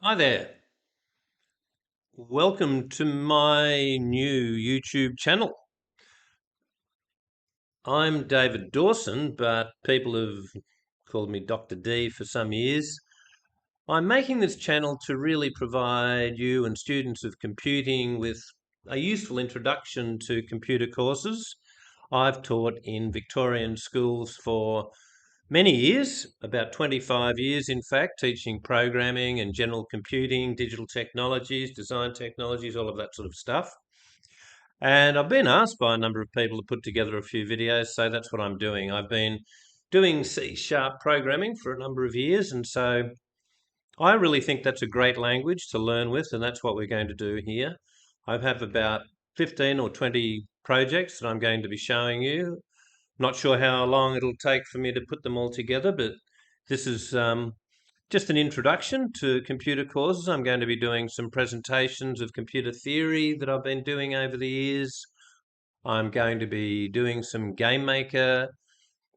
Hi there. Welcome to my new YouTube channel. I'm David Dawson, but people have called me Dr. D for some years. I'm making this channel to really provide you and students of computing with a useful introduction to computer courses. I've taught in Victorian schools for many years, about 25 years in fact, teaching programming and general computing, digital technologies, design technologies, all of that sort of stuff. And I've been asked by a number of people to put together a few videos, so that's what I'm doing. I've been doing C# programming for a number of years, and so I really think that's a great language to learn with, and that's what we're going to do here. I have about 15 or 20 projects that I'm going to be showing you. Not sure how long it'll take for me to put them all together, but this is just an introduction to computer courses. I'm going to be doing some presentations of computer theory that I've been doing over the years. I'm going to be doing some game maker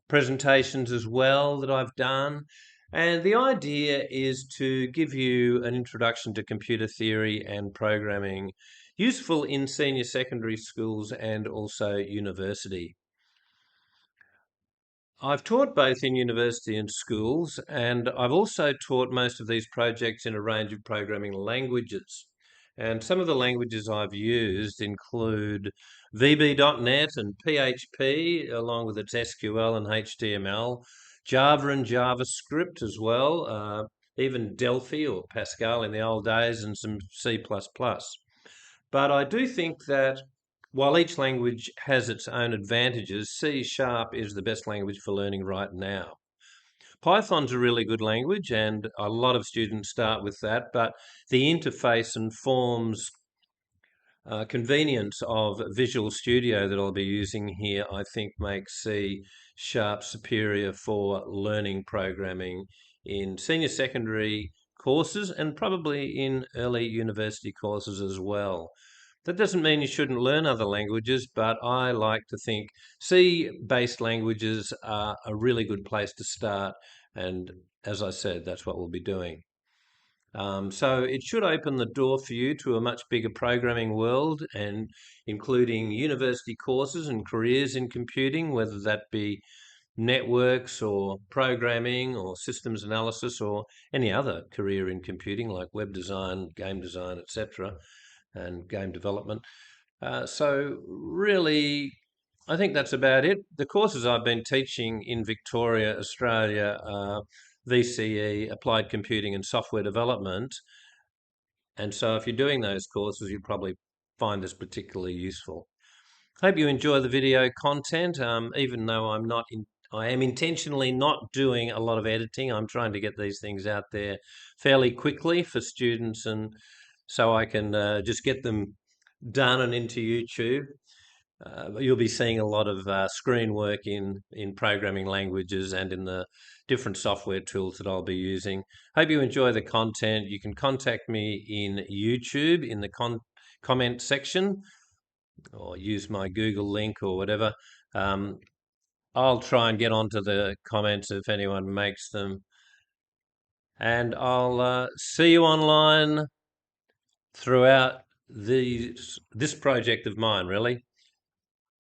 presentations as well that I've done. And the idea is to give you an introduction to computer theory and programming, useful in senior secondary schools and also university. I've taught both in university and schools, and I've also taught most of these projects in a range of programming languages. And some of the languages I've used include VB.NET and PHP, along with its SQL and HTML, Java and JavaScript as well, even Delphi or Pascal in the old days, and some C++. But I do think that while each language has its own advantages, C# is the best language for learning right now. Python's a really good language, and a lot of students start with that, but the interface and forms convenience of Visual Studio that I'll be using here, I think makes C# superior for learning programming in senior secondary courses and probably in early university courses as well. That doesn't mean you shouldn't learn other languages, but I like to think C-based languages are a really good place to start. And as I said, that's what we'll be doing. So it should open the door for you to a much bigger programming world, and including university courses and careers in computing, whether that be networks or programming or systems analysis or any other career in computing like web design, game design, etc., and game development. So really, I think that's about it. The courses I've been teaching in Victoria, Australia, are VCE, Applied Computing and Software Development. And so if you're doing those courses, you probably find this particularly useful. Hope you enjoy the video content, even though I am intentionally not doing a lot of editing. I'm trying to get these things out there fairly quickly for students, and so I can just get them done and into YouTube. You'll be seeing a lot of screen work in programming languages and in the different software tools that I'll be using. Hope you enjoy the content. You can contact me in YouTube in the comment section, or use my Google link or whatever. Um, I'll try and get onto the comments if anyone makes them. And I'll see you online throughout this project of mine, really.